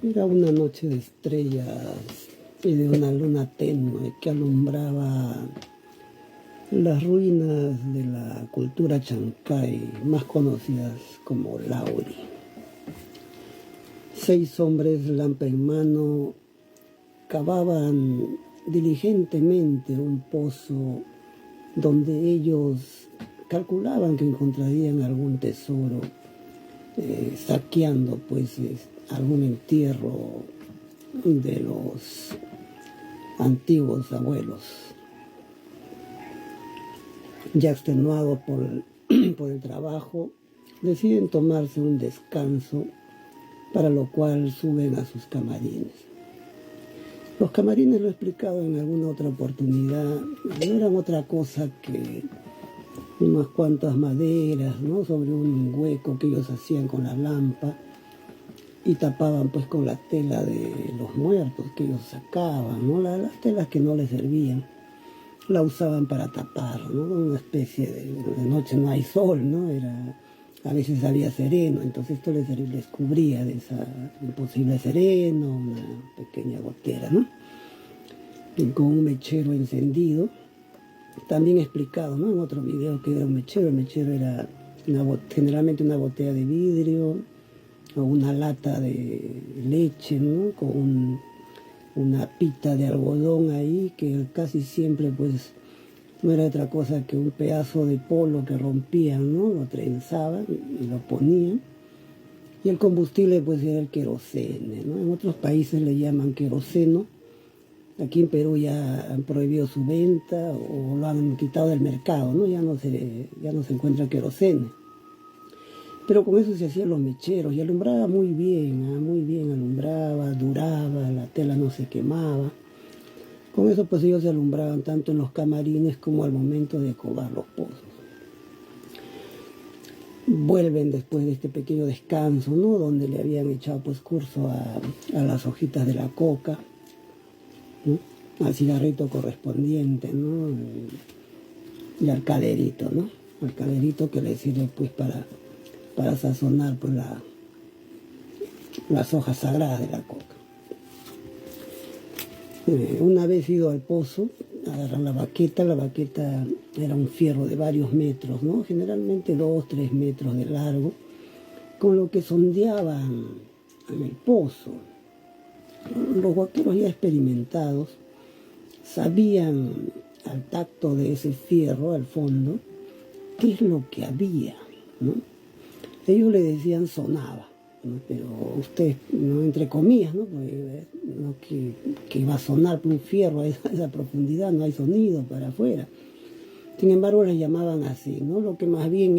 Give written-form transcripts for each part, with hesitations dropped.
Era una noche de estrellas y de una luna tenue que alumbraba las ruinas de la cultura chancay, más conocidas como Lauri. 6 hombres, lampa en mano, cavaban diligentemente un pozo donde ellos calculaban que encontrarían algún tesoro, saqueando pues algún entierro de los antiguos abuelos. Ya extenuados por el trabajo, deciden tomarse un descanso, para lo cual suben a sus camarines. Los camarines, lo he explicado en alguna otra oportunidad, no eran otra cosa que unas cuantas maderas, ¿no?, sobre un hueco que ellos hacían con la lampa y tapaban pues con la tela de los muertos que ellos sacaban, ¿no? Las telas que no les servían, la usaban para tapar, ¿no? Una especie de noche no hay sol, ¿no? A veces había sereno, entonces esto les cubría de un posible sereno, una pequeña gotera, ¿no? Y con un mechero encendido, también explicado, ¿no?, en otro video que era un mechero. El mechero era generalmente una botella de vidrio o una lata de leche, ¿no?, con una pita de algodón ahí, que casi siempre pues no era otra cosa que un pedazo de polo que rompían, ¿no?, lo trenzaban y lo ponían. Y el combustible pues era el querosene, ¿no? En otros países le llaman queroseno. Aquí en Perú ya han prohibido su venta o lo han quitado del mercado, ¿no? Ya no se encuentra querosene. Pero con eso se hacían los mecheros y alumbraba muy bien alumbraba, duraba, la tela no se quemaba. Con eso pues ellos se alumbraban tanto en los camarines como al momento de cavar los pozos. Vuelven después de este pequeño descanso, ¿no?, donde le habían echado pues curso a las hojitas de la coca, ¿no?, al cigarrito correspondiente, ¿no?, y al calerito, ¿no?, al calerito que le sirve pues para sazonar pues las hojas sagradas de la coca. Una vez ido al pozo, agarran la baqueta era un fierro de varios metros, ¿no?, generalmente 2-3 metros de largo, con lo que sondeaban en el pozo. Los huaqueros ya experimentados sabían al tacto de ese fierro al fondo qué es lo que había, ¿no? Ellos le decían sonaba, ¿no?, pero usted, ¿no?, entre comillas, ¿no?, porque, ¿no?, que va a sonar un fierro a esa profundidad, no hay sonido para afuera. Sin embargo, les llamaban así, ¿no? Lo que más bien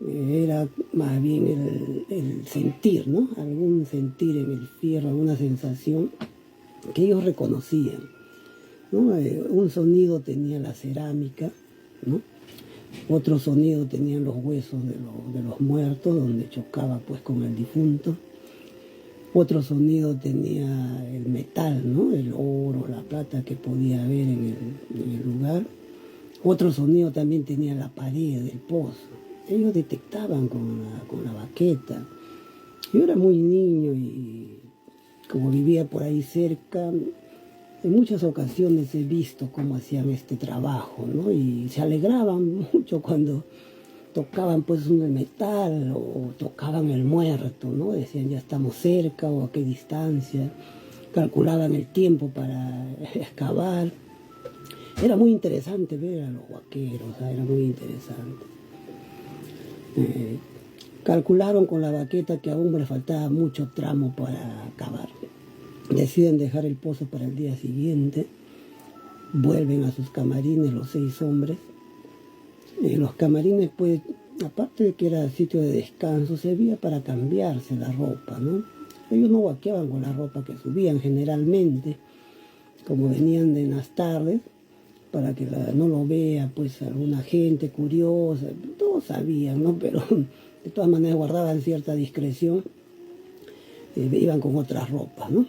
era más bien el sentir, ¿no?, algún sentir en el fierro, alguna sensación que ellos reconocían, ¿no? Un sonido tenía la cerámica, ¿no? Otro sonido tenían los huesos de los muertos, donde chocaba pues con el difunto. Otro sonido tenía el metal, ¿no?, el oro, la plata que podía haber en el lugar. Otro sonido también tenía la pared del pozo. Ellos detectaban con la baqueta. Yo era muy niño y como vivía por ahí cerca, en muchas ocasiones he visto cómo hacían este trabajo, ¿no? Y se alegraban mucho cuando tocaban pues un metal o tocaban el muerto, ¿no? Decían ya estamos cerca o a qué distancia. Calculaban el tiempo para excavar. Era muy interesante ver a los huaqueros, era muy interesante. Calcularon con la baqueta que aún les faltaba mucho tramo para cavar. Deciden dejar el pozo para el día siguiente. Vuelven a sus camarines los 6 hombres. Los camarines, pues, aparte de que era sitio de descanso, servía para cambiarse la ropa, ¿no? Ellos no huaqueaban con la ropa que subían generalmente, como venían de las tardes, para que no lo vea pues alguna gente curiosa. Todos sabían, ¿no?, pero de todas maneras guardaban cierta discreción, iban con otras ropas, ¿no?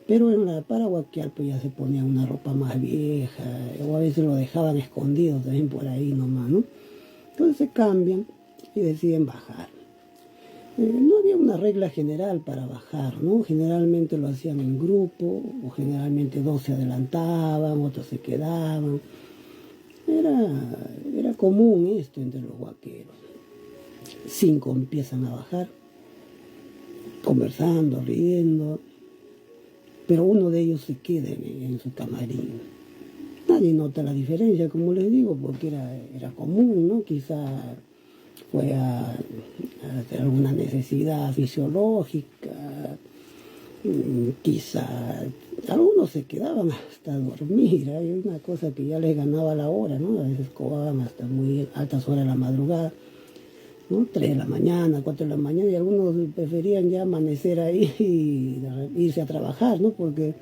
Pero para huaquear pues ya se ponían una ropa más vieja, o a veces lo dejaban escondido también por ahí nomás, ¿no? Entonces se cambian y deciden bajar. No había una regla general para bajar, ¿no? Generalmente lo hacían en grupo, o generalmente dos se adelantaban, otros se quedaban. Era común esto entre los huaqueros. 5 empiezan a bajar, conversando, riendo, pero uno de ellos se queda en su camarín. Nadie nota la diferencia, como les digo, porque era común, ¿no? Quizá fue a alguna necesidad fisiológica, quizá algunos se quedaban hasta dormir. Hay una cosa que ya les ganaba la hora, ¿no? A veces cobraban hasta muy altas horas de la madrugada, ¿no? 3 de la mañana, 4 de la mañana, y algunos preferían ya amanecer ahí y irse a trabajar, ¿no? Porque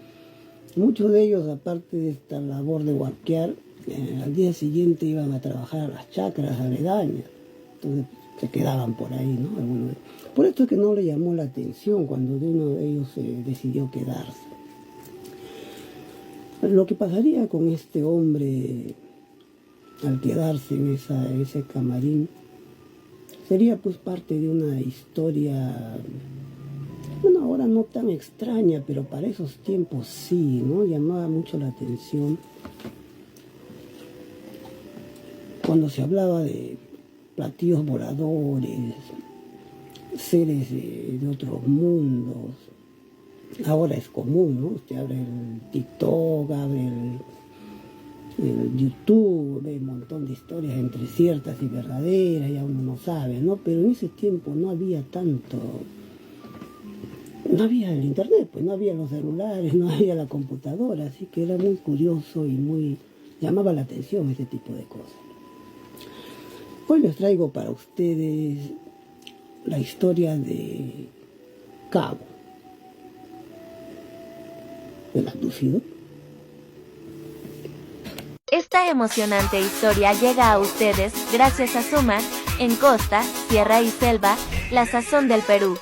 muchos de ellos, aparte de esta labor de huarquear, al día siguiente iban a trabajar a las chacras aledañas. Entonces se quedaban por ahí, ¿no? Por esto es que no le llamó la atención cuando uno de ellos decidió quedarse. Lo que pasaría con este hombre al quedarse en ese camarín sería pues parte de una historia, bueno, ahora no tan extraña, pero para esos tiempos sí, ¿no? Llamaba mucho la atención cuando se hablaba de platillos voladores, seres de otros mundos. Ahora es común, ¿no? Usted abre el TikTok, abre el YouTube, ve un montón de historias entre ciertas y verdaderas, ya uno no sabe, ¿no? Pero en ese tiempo no había tanto, no había el internet, pues no había los celulares, no había la computadora, así que era muy curioso y llamaba la atención ese tipo de cosas. Hoy les traigo para ustedes la historia de Cabo, el abducido. Esta emocionante historia llega a ustedes gracias a Sumac, en costa, sierra y selva, la sazón del Perú.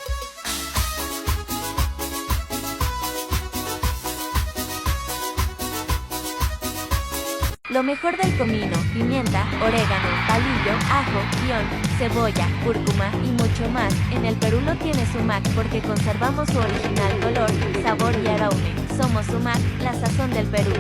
Lo mejor del comino, pimienta, orégano, palillo, ajo, guión, cebolla, cúrcuma y mucho más, en el Perú lo tiene Sumac porque conservamos su original color, sabor y aroma. Somos Sumac, la sazón del Perú.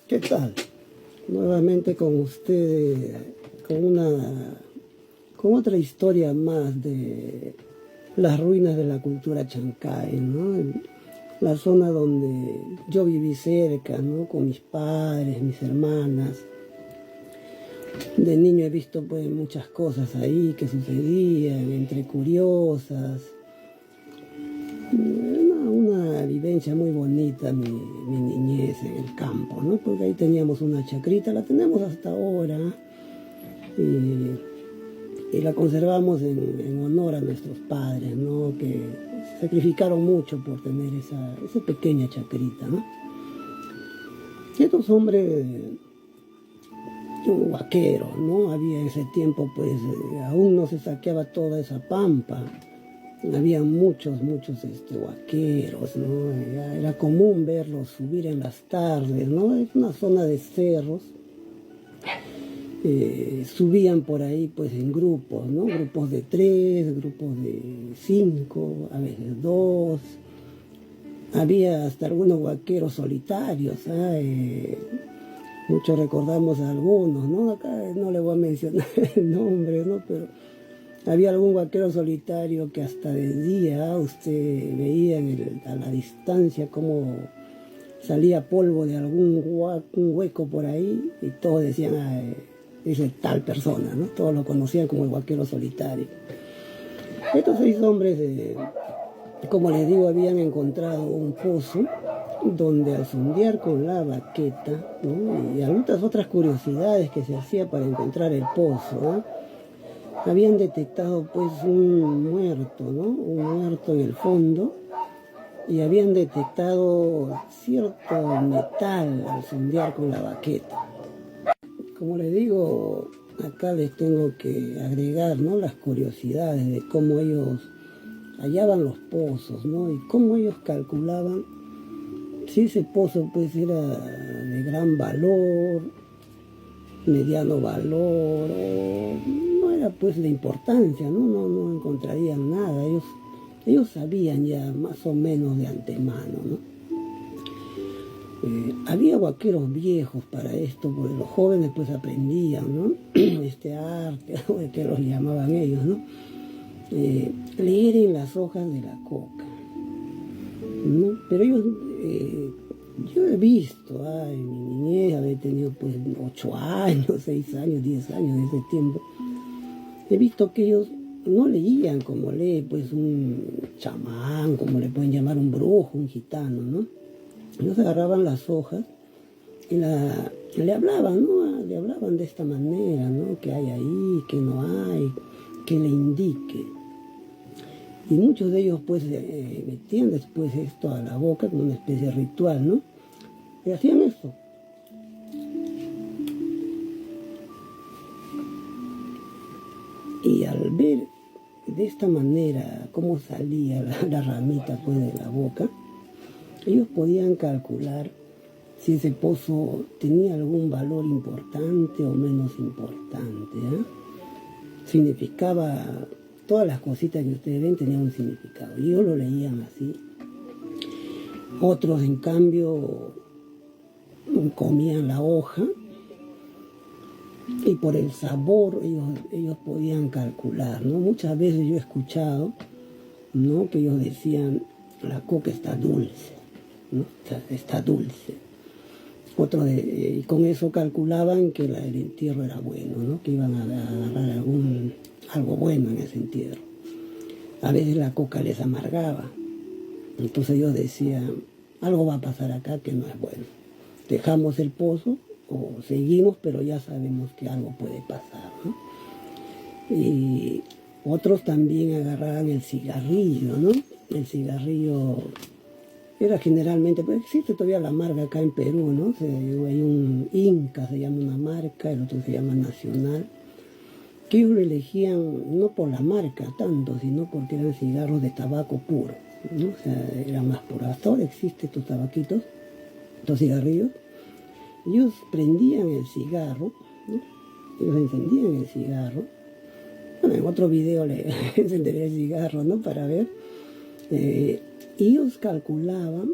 ¿Qué tal? Nuevamente con ustedes, con otra historia más de las ruinas de la cultura chancay, ¿no? La zona donde yo viví cerca, ¿no? Con mis padres, mis hermanas. De niño he visto pues muchas cosas ahí que sucedían, entre curiosas. Una vivencia muy bonita, mi niñez en el campo, ¿no? Porque ahí teníamos una chacrita, la tenemos hasta ahora, y la conservamos en honor a nuestros padres, ¿no? Que sacrificaron mucho por tener esa pequeña chacrita, ¿no? Y estos hombres vaqueros, ¿no? Había ese tiempo, pues, aún no se saqueaba toda esa pampa. Había muchos vaqueros, ¿no? Era común verlos subir en las tardes, ¿no? Es una zona de cerros. Subían por ahí pues en grupos, ¿no? Grupos de 3, grupos de 5, a veces 2. Había hasta algunos vaqueros solitarios, ¿eh? Muchos recordamos a algunos, ¿no? Acá no le voy a mencionar el nombre, ¿no? Pero había algún vaquero solitario que hasta de día usted veía a la distancia cómo salía polvo de algún hueco por ahí y todos decían, ese tal persona, ¿no? Todos lo conocían como el vaquero solitario. Estos 6 hombres, como les digo, habían encontrado un pozo donde al sondear con la baqueta, ¿no? Y algunas otras curiosidades que se hacía para encontrar el pozo, ¿no? Habían detectado pues un muerto, ¿no? Un muerto en el fondo, y habían detectado cierto metal al sondear con la baqueta. Como les digo, acá les tengo que agregar, ¿no?, las curiosidades de cómo ellos hallaban los pozos, ¿no?, y cómo ellos calculaban si ese pozo pues era de gran valor, mediano valor, o no era pues de importancia, ¿no? No encontrarían nada. Ellos sabían ya más o menos de antemano, ¿no? Había vaqueros viejos para esto, porque los jóvenes pues aprendían, ¿no?, este arte, que los llamaban ellos, ¿no? Leer en las hojas de la coca, ¿no? Pero ellos, yo he visto, en mi niñez, haber tenido pues 8 años, 6 años, 10 años de ese tiempo, he visto que ellos no leían como lee pues un chamán, como le pueden llamar un brujo, un gitano, ¿no? Ellos agarraban las hojas y le hablaban, ¿no? Le hablaban de esta manera, ¿no? Que hay ahí, que no hay, que le indique. Y muchos de ellos pues metían después esto a la boca como una especie de ritual, ¿no? Y hacían esto. Y al ver de esta manera cómo salía la ramita pues de la boca, ellos podían calcular si ese pozo tenía algún valor importante o menos importante, ¿eh? Significaba, todas las cositas que ustedes ven tenían un significado. Y ellos lo leían así. Otros, en cambio, comían la hoja y por el sabor ellos podían calcular, ¿no? Muchas veces yo he escuchado, ¿no?, que ellos decían, la coca está dulce, ¿no? Está dulce. Otros, y con eso calculaban que el entierro era bueno, ¿no?, que iban a agarrar algo bueno en ese entierro. A veces la coca les amargaba. Entonces ellos decían, algo va a pasar acá que no es bueno. Dejamos el pozo o seguimos, pero ya sabemos que algo puede pasar, ¿no? Y otros también agarraban el cigarrillo, ¿no? El cigarrillo era generalmente, pues existe todavía la marca acá en Perú, ¿no? Hay un Inca, se llama una marca, el otro se llama Nacional, que ellos lo elegían no por la marca tanto, sino porque eran cigarros de tabaco puro, ¿no? O sea, eran más puros. Hasta ahora existen estos tabaquitos, estos cigarrillos. Ellos prendían el cigarro, ¿no? Ellos encendían el cigarro. Bueno, en otro video le encendería el cigarro, ¿no?, para ver. Ellos calculaban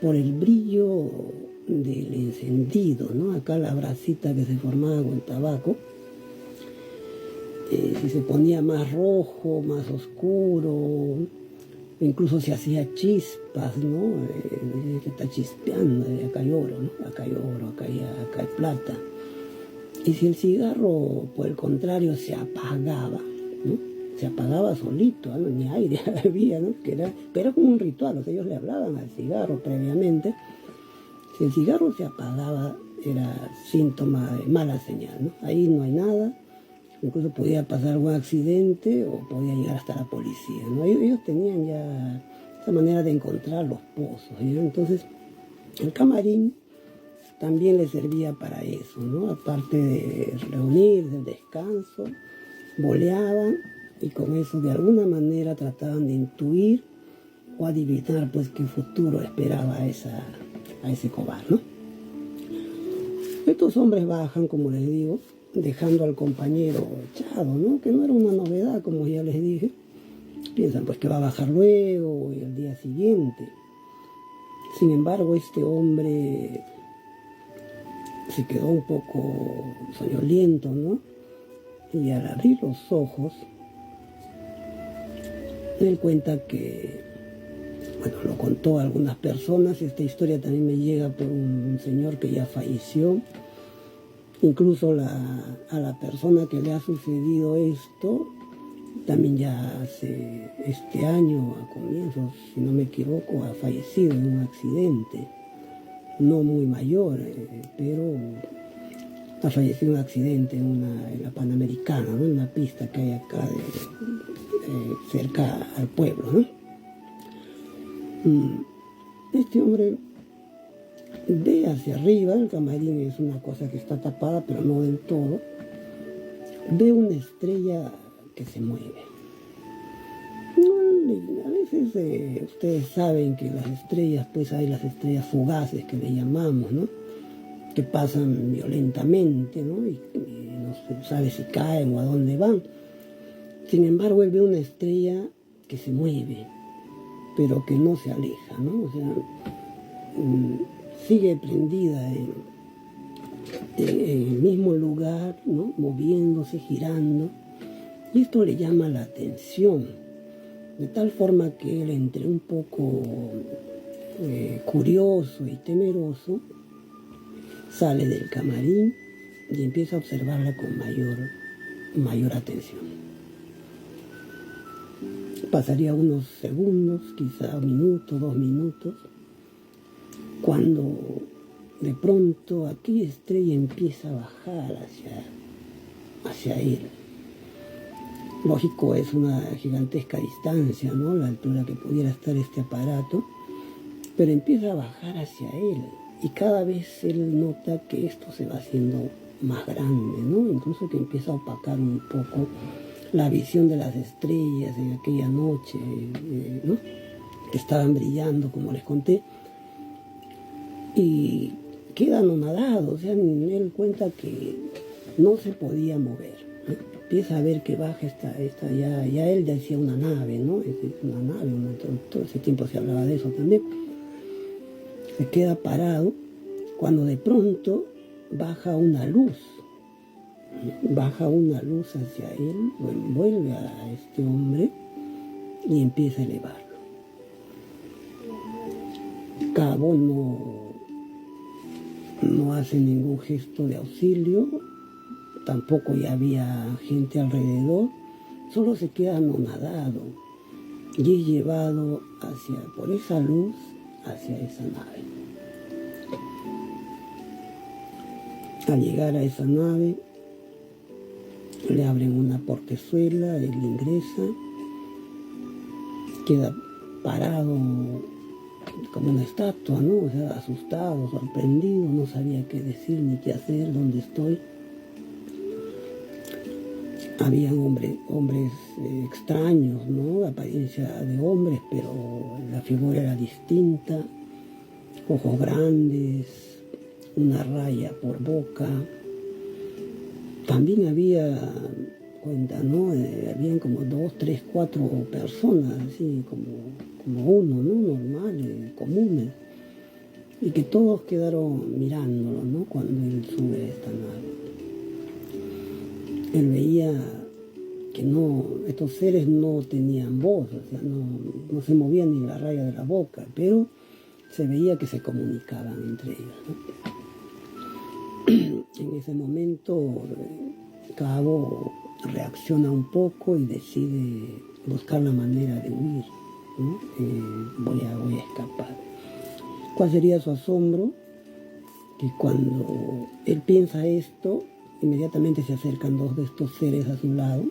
por el brillo del encendido, ¿no? Acá la brasita que se formaba con el tabaco, si se ponía más rojo, más oscuro, incluso se hacía chispas, ¿no? Que está chispeando, acá hay oro, ¿no? Acá hay oro, acá hay plata. Y si el cigarro, por el contrario, se apagaba, ¿no?, se apagaba solito, ¿no?, ni aire había, ¿no?, pero era como un ritual, o sea, ellos le hablaban al cigarro previamente. Si el cigarro se apagaba, era síntoma de mala señal, ¿no? Ahí no hay nada, incluso podía pasar algún accidente o podía llegar hasta la policía, ¿no? Ellos tenían ya esa manera de encontrar los pozos, ¿no? Entonces, el camarín también les servía para eso, ¿no? Aparte de reunirse, el descanso, boleaban y con eso de alguna manera trataban de intuir o adivinar pues qué futuro esperaba a ese cobar, ¿no? Estos hombres bajan, como les digo, dejando al compañero echado, ¿no?, que no era una novedad, como ya les dije. Piensan pues que va a bajar luego y el día siguiente. Sin embargo, este hombre se quedó un poco soñoliento, ¿no? Y al abrir los ojos, él cuenta que, bueno, lo contó a algunas personas, y esta historia también me llega por un señor que ya falleció. Incluso a la persona que le ha sucedido esto, también ya hace este año, a comienzos, si no me equivoco, ha fallecido en un accidente. No muy mayor, pero ha fallecido en un accidente en la Panamericana, ¿no?, en una pista que hay acá cerca al pueblo, ¿no? Este hombre ve hacia arriba, el camarín es una cosa que está tapada, pero no del todo, ve una estrella que se mueve. No, a veces ustedes saben que las estrellas, pues hay las estrellas fugaces que le llamamos, ¿no? Que pasan violentamente, ¿no? Y no se sabe si caen o a dónde van. Sin embargo, él ve una estrella que se mueve, pero que no se aleja, ¿no? O sea, sigue prendida en el mismo lugar, ¿no? Moviéndose, girando. Y esto le llama la atención, de tal forma que él, entre un poco curioso y temeroso, sale del camarín y empieza a observarla con mayor atención. Pasaría unos segundos, quizá un minuto, 2 minutos, cuando de pronto aquella estrella empieza a bajar hacia él. Lógico, es una gigantesca distancia, ¿no? La altura que pudiera estar este aparato, pero empieza a bajar hacia él y cada vez él nota que esto se va haciendo más grande, ¿no? Incluso que empieza a opacar un poco la visión de las estrellas en aquella noche, ¿no? Que estaban brillando, como les conté, y queda anonadado. O sea, él cuenta que no se podía mover, ¿no? Empieza a ver que baja ya él decía una nave, ¿no? Es una nave, todo ese tiempo se hablaba de eso también. Se queda parado cuando de pronto baja una luz hacia él, lo envuelve a este hombre y empieza a elevarlo. Cabo no hace ningún gesto de auxilio, tampoco ya había gente alrededor, solo se queda anonadado y es llevado por esa luz hacia esa nave. Al llegar a esa nave, le abren una portezuela, él ingresa, queda parado como una estatua, ¿no? O sea, asustado, sorprendido, no sabía qué decir ni qué hacer, dónde estoy. Habían hombres extraños, ¿no? Apariencia de hombres, pero la figura era distinta, ojos grandes, una raya por boca. También había, ¿no? Habían como 2, 3, 4 personas, así como uno, ¿no? Normales, comunes. Y que todos quedaron mirándolo, ¿no? Cuando él sube a esta nave. Él veía que estos seres no tenían voz, o sea, no se movían ni la raya de la boca, pero se veía que se comunicaban entre ellos, ¿no? En ese momento, Cabo reacciona un poco y decide buscar la manera de huir, ¿no? Voy a escapar. ¿Cuál sería su asombro? Que cuando él piensa esto, inmediatamente se acercan 2 de estos seres a su lado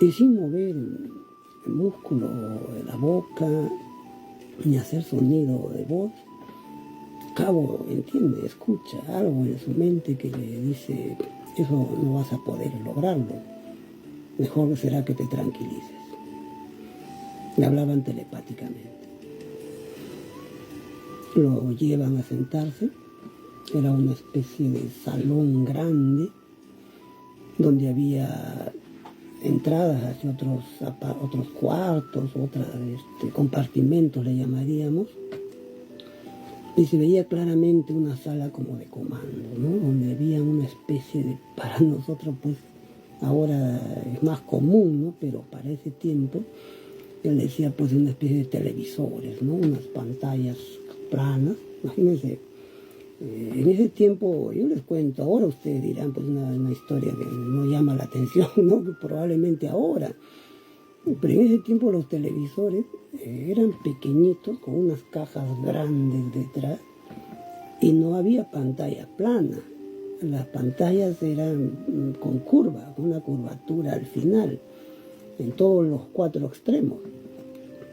y sin mover el músculo de la boca ni hacer sonido de voz, Cabo entiende, escucha algo en su mente que le dice: eso no vas a poder lograrlo, mejor será que te tranquilices. Le hablaban telepáticamente. Lo llevan a sentarse. Era una especie de salón grande donde había entradas hacia otros cuartos, compartimentos le llamaríamos, y se veía claramente una sala como de comando, ¿no? Donde había una especie de, para nosotros pues ahora es más común, ¿no? Pero para ese tiempo él decía pues una especie de televisores, ¿no? Unas pantallas planas, imagínense. En ese tiempo, yo les cuento, ahora ustedes dirán, pues una historia que no llama la atención, ¿no? Probablemente ahora. Pero en ese tiempo los televisores eran pequeñitos, con unas cajas grandes detrás, y no había pantalla plana. Las pantallas eran con curva, con una curvatura al final, en todos los 4 extremos.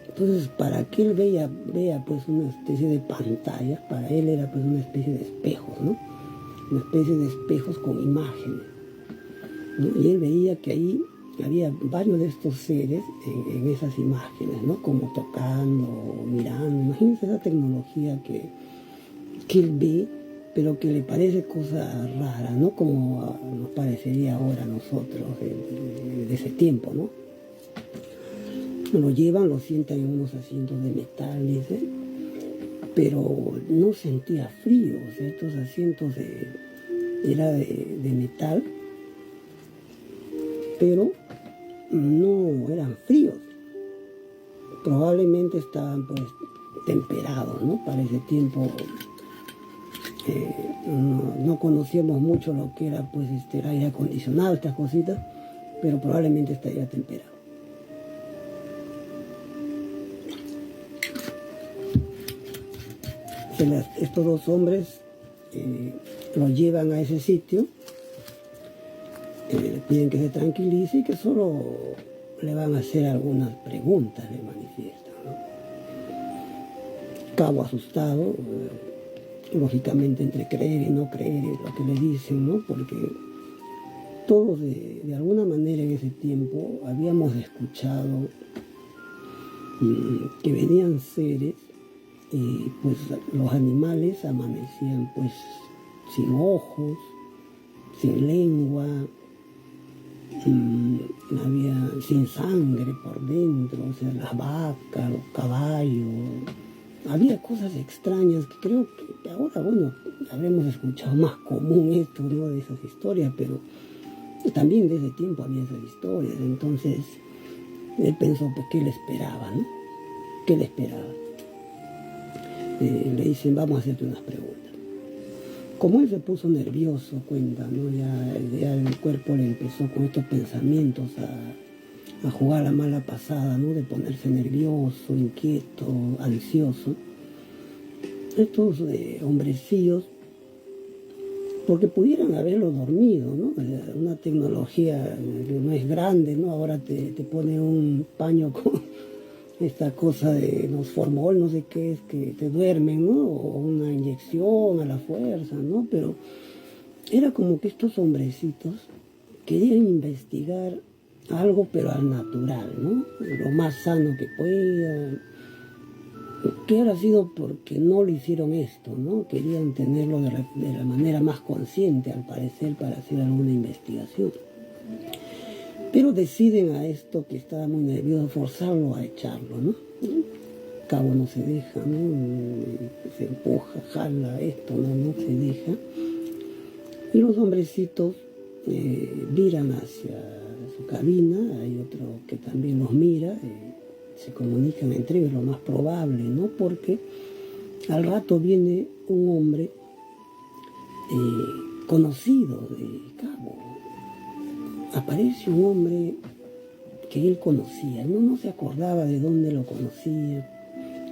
Entonces, para que él vea pues una especie de pantalla, para él era pues una especie de espejos, ¿no? Una especie de espejos con imágenes. ¿no? Y él veía que ahí había varios de estos seres en esas imágenes, ¿no? Como tocando, mirando. Imagínense esa tecnología que él ve, pero que le parece cosa rara, ¿no? Como nos parecería ahora a nosotros de ese tiempo, ¿no? Lo llevan, lo sientan en unos asientos de metal, dice, pero no sentía frío. O sea, estos asientos era de metal, pero no eran fríos. Probablemente estaban pues temperados, ¿no? Para ese tiempo no conocíamos mucho lo que era pues el aire acondicionado, estas cositas, pero probablemente estaría temperado. Estos dos hombres lo llevan a ese sitio, le piden que se tranquilice y que solo le van a hacer algunas preguntas, le manifiestan, ¿no? Cabo asustado, lógicamente entre creer y no creer en lo que le dicen, ¿no? Porque todos de alguna manera en ese tiempo habíamos escuchado que venían seres y pues los animales amanecían pues sin ojos, sin lengua, sin sangre por dentro, o sea, las vacas, los caballos. Había cosas extrañas que creo que ahora, bueno, habremos escuchado más común esto, ¿no? De esas historias, pero también de ese tiempo había esas historias. Entonces él pensó, pues, ¿qué le esperaba, no? ¿Qué le esperaba? Le dicen, vamos a hacerte unas preguntas. Como él se puso nervioso, cuenta, ¿no? Ya el cuerpo le empezó con estos pensamientos a jugar la mala pasada, ¿no? De ponerse nervioso, inquieto, ansioso. Estos hombrecillos, porque pudieran haberlo dormido, ¿no? Una tecnología que no es grande, ¿no? Ahora te pone un paño con esta cosa de Nosformol, no sé qué es, que te duermen, ¿no? O una inyección a la fuerza, ¿no? Pero era como que estos hombrecitos querían investigar algo, pero al natural, ¿no? Lo más sano que puedan. Que habrá sido porque no le hicieron esto, ¿no? Querían tenerlo de la manera más consciente, al parecer, para hacer alguna investigación. Pero deciden a esto, que estaba muy nervioso, forzarlo a echarlo, ¿no? Cabo no se deja, ¿no? Se empuja, jala esto, no se deja. Y los hombrecitos miran hacia su cabina, hay otro que también los mira, se comunican entre ellos, lo más probable, ¿no? Porque al rato viene un hombre conocido de Cabo. Aparece un hombre que él conocía, no se acordaba de dónde lo conocía,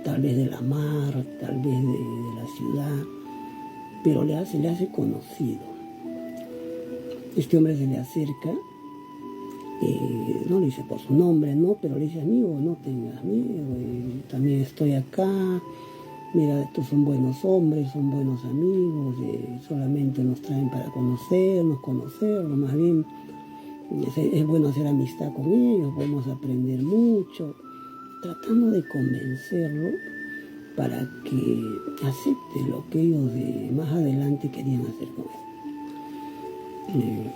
tal vez de la mar, tal vez de la ciudad, pero le hace conocido. Este hombre se le acerca, no le dice por su nombre, no, pero le dice, amigo, no tengas miedo, también estoy acá, mira, estos son buenos hombres, son buenos amigos, solamente nos traen para conocerlos, más bien es bueno hacer amistad con ellos, podemos aprender mucho, tratando de convencerlo para que acepte lo que ellos más adelante querían hacer con él.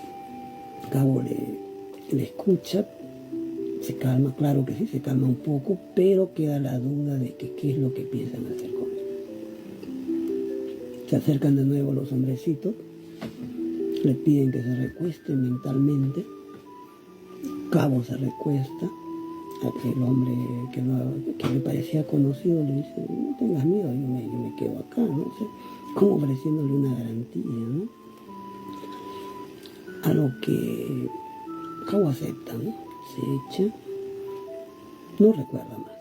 Cabo le escucha, se calma, claro que sí, se calma un poco, pero queda la duda de que qué es lo que piensan hacer con él. Se acercan de nuevo los hombrecitos, le piden que se recueste mentalmente. Cabo se recuesta, aquel hombre que le parecía conocido le dice, no tengas miedo, yo me quedo acá, ¿no? O sea, como ofreciéndole una garantía, ¿no? A lo que Cabo acepta, ¿no? Se echa, no recuerda más.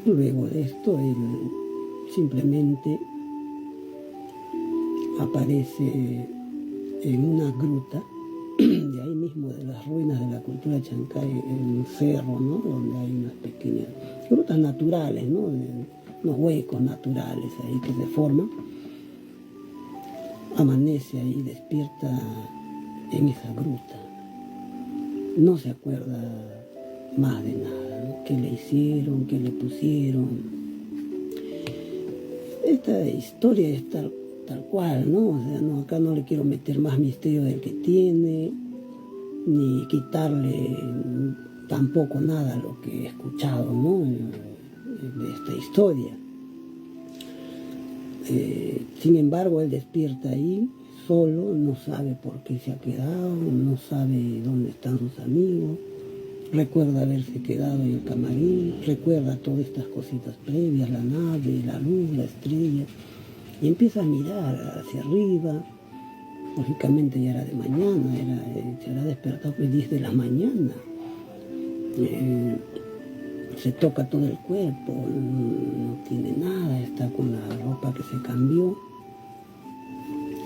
Luego de esto, él simplemente aparece en una gruta, de ahí mismo, de las ruinas de la cultura chancay, en un cerro, ¿no? Donde hay unas pequeñas grutas naturales, ¿no? Unos huecos naturales ahí que se forman. amanece ahí, despierta en esa gruta. No se acuerda más de nada, ¿no? ¿Qué le hicieron? ¿Qué le pusieron? Esta historia es tal cual, ¿no? O sea, no, acá no le quiero meter más misterio del que tiene, ni quitarle tampoco nada a lo que he escuchado, ¿no? De esta historia. Sin embargo, él despierta ahí, solo, no sabe por qué se ha quedado, no sabe dónde están sus amigos, recuerda haberse quedado en el camarín, recuerda todas estas cositas previas, la nave, la luz, la estrella, y empieza a mirar hacia arriba. Lógicamente ya era de mañana, se habrá despertado a las 10 de la mañana. Se toca todo el cuerpo, no tiene nada, está con la ropa que se cambió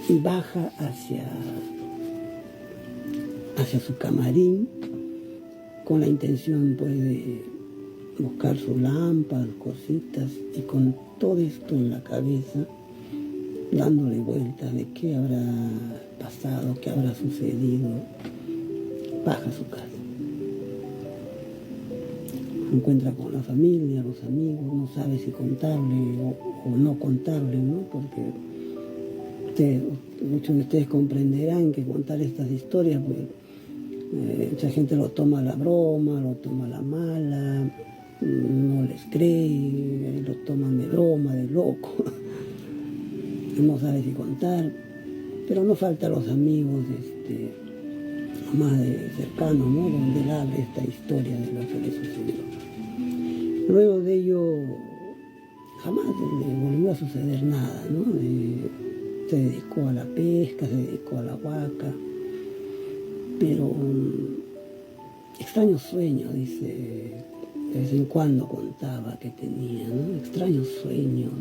y baja hacia su camarín con la intención pues de buscar su lámpara, cositas, y con todo esto en la cabeza, dándole vueltas de qué habrá pasado, qué habrá sucedido, baja a su casa. Se encuentra con la familia, los amigos, no sabe si contarle o no contarle, ¿no? Porque muchos de ustedes comprenderán que contar estas historias, pues, mucha gente lo toma a la broma, lo toma a la mala, no les cree, lo toman de broma, de loco. No sabe si contar, pero no falta los amigos más cercanos, ¿no? Donde él habla esta historia de lo que le sucedió. Luego de ello, jamás le volvió a suceder nada, ¿no? Se dedicó a la pesca, se dedicó a la huaca, pero extraños sueños, dice, de vez en cuando contaba que tenía, ¿no? Extraños sueños,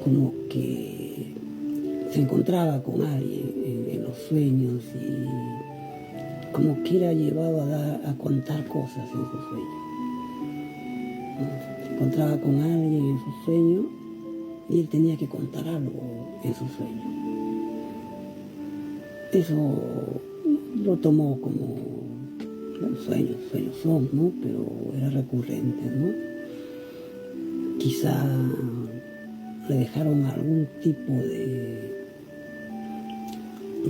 como que se encontraba con alguien en los sueños y como que era llevado a contar cosas en sus sueños. Se encontraba con alguien en sus sueños y él tenía que contar algo en sus sueños. Eso lo tomó como sueños son, ¿no? Pero era recurrente, ¿no? Quizá le dejaron algún tipo de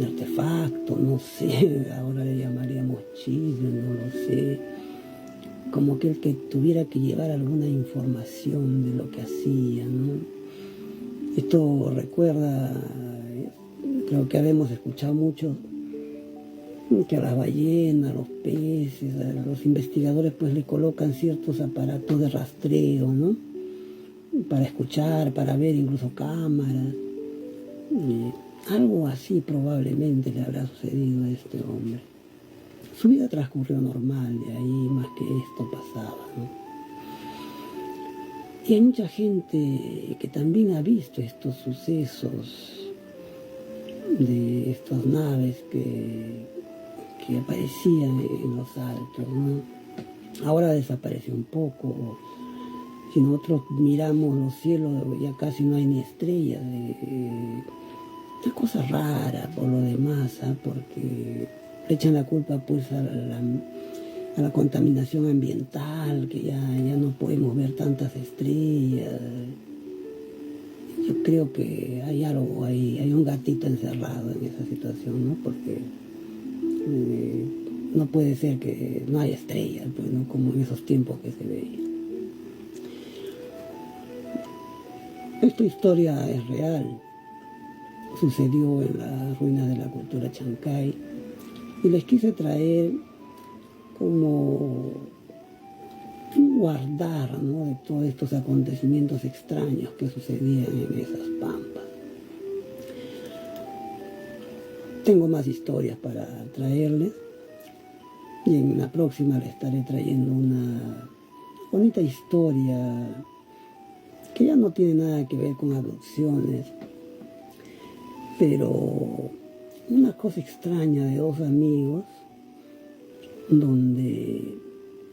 artefacto, no sé, ahora le llamaríamos chisme, no lo sé, como que el que tuviera que llevar alguna información de lo que hacía, ¿no? Esto recuerda, creo que habíamos escuchado mucho, que a las ballenas, a los peces, a los investigadores pues le colocan ciertos aparatos de rastreo, ¿no? Para escuchar, para ver, incluso cámaras. Algo así probablemente le habrá sucedido a este hombre. Su vida transcurrió normal, de ahí más que esto pasaba, ¿no? Y hay mucha gente que también ha visto estos sucesos de estas naves que aparecían en los altos, ¿no? Ahora desapareció un poco. Si nosotros miramos los cielos, ya casi no hay ni estrellas. Una cosa rara por lo demás, ¿eh? Porque le echan la culpa pues a la contaminación ambiental, que ya no podemos ver tantas estrellas. Yo creo que hay algo ahí, hay un gatito encerrado en esa situación, ¿no? Porque no puede ser que no haya estrellas, pues, ¿no? Como en esos tiempos que se veía. Esta historia es real, sucedió en las ruinas de la cultura Chancay y les quise traer como un guardar, ¿no? De todos estos acontecimientos extraños que sucedían en esas pampas. Tengo más historias para traerles y en la próxima les estaré trayendo una bonita historia que ya no tiene nada que ver con abducciones, pero una cosa extraña de dos amigos donde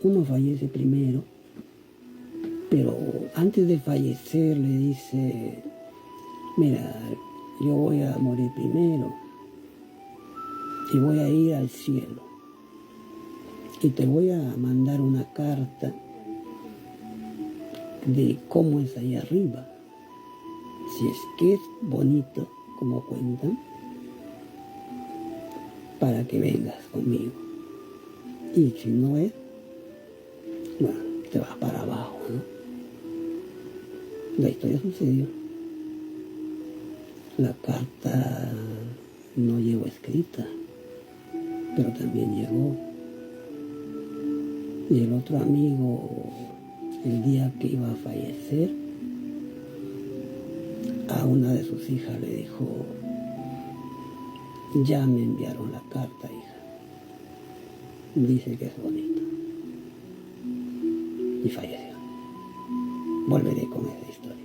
uno fallece primero, pero antes de fallecer le dice: mira, yo voy a morir primero y voy a ir al cielo y te voy a mandar una carta de cómo es allá arriba. Si es que es bonito, como cuentan, para que vengas conmigo. Y si no es, bueno, te vas para abajo, ¿no? La historia sucedió. La carta no llegó escrita, pero también llegó. Y el otro amigo, el día que iba a fallecer, a una de sus hijas le dijo: ya me enviaron la carta, hija. Dice que es bonito. Y falleció. Volveré con esa historia.